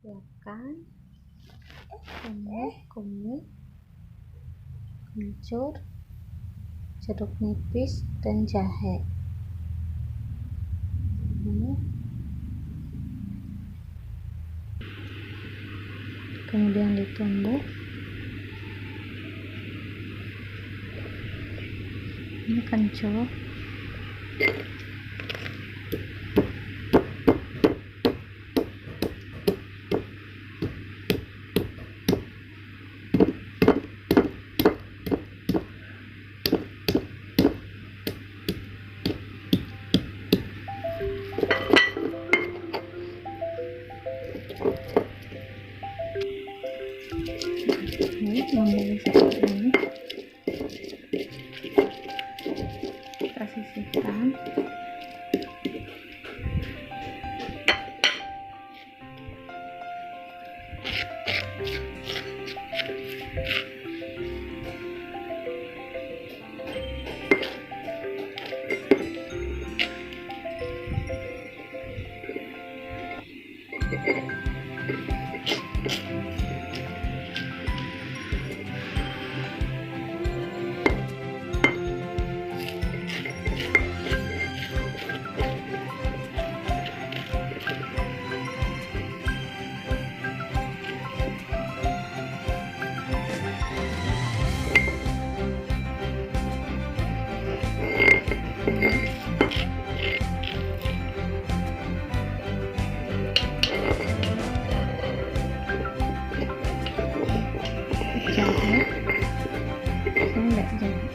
Siapkan kunyit, kencur, jeruk nipis, dan jahe. Kemudian ditumbuk. Ini kencur. Menjadi seperti ini, kita sisihkan. Jahe, saya enggak jahe.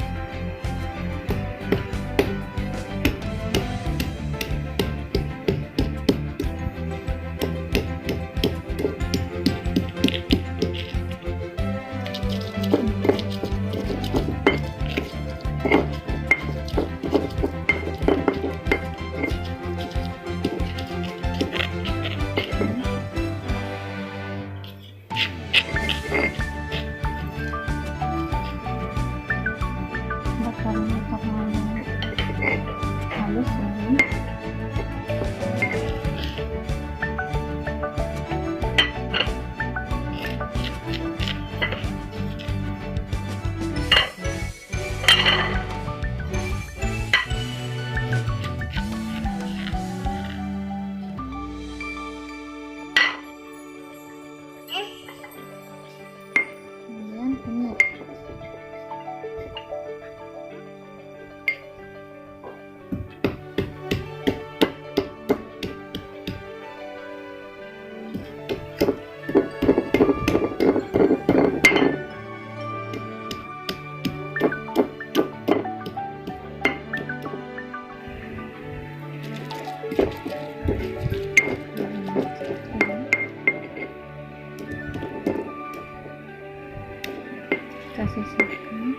Bakarnya terlalu halus ini. Kemudian kunyit. Kita sisihkan.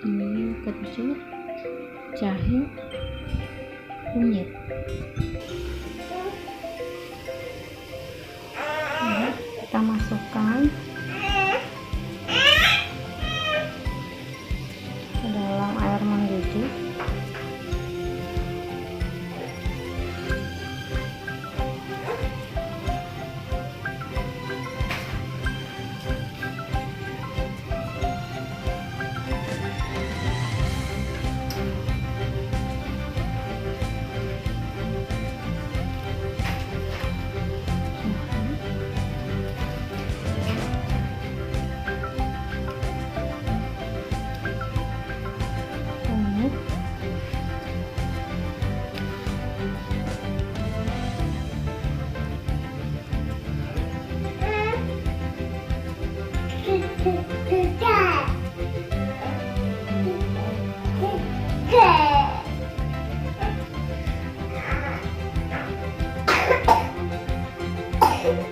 Ini kencur, jahe, kunyit. Kita masukkan ke dalam air mendidih. Kita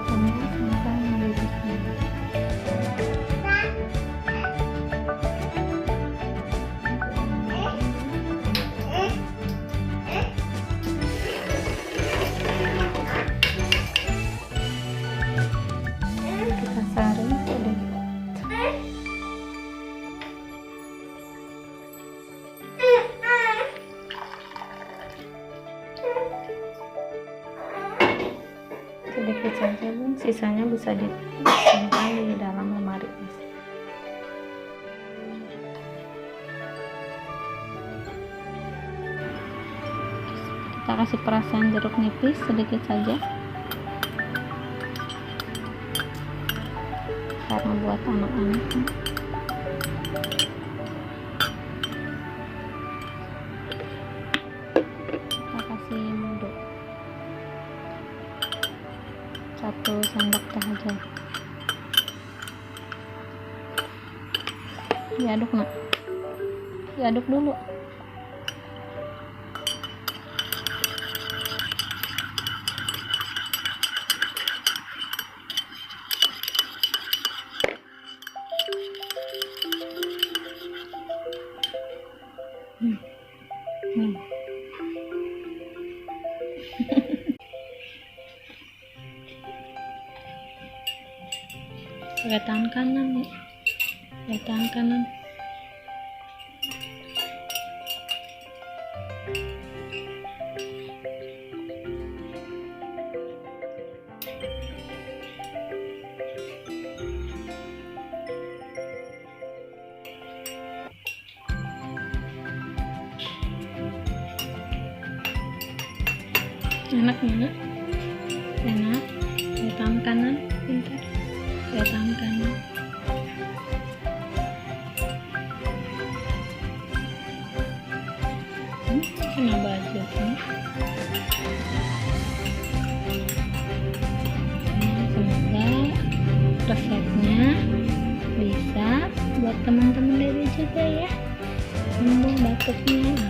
tunggu sampai mendidih. Kita saring sedikit. Sedikit saja Bun, sisanya bisa disimpan di dalam lemari. Kita kasih perasan jeruk nipis sedikit saja karena buat anak-anak. Kita kasih madu 1 sendok teh aja. Diaduk nak, diaduk dulu. Pakai tangan kanan nih, pakai tangan kanan. Enak ya, enak. Pakai tangan kanan, pintar. Pakai tangan kanan. Kena baju kan? Semoga resepnya bisa buat teman-teman dari juga ya, sembuh batuknya.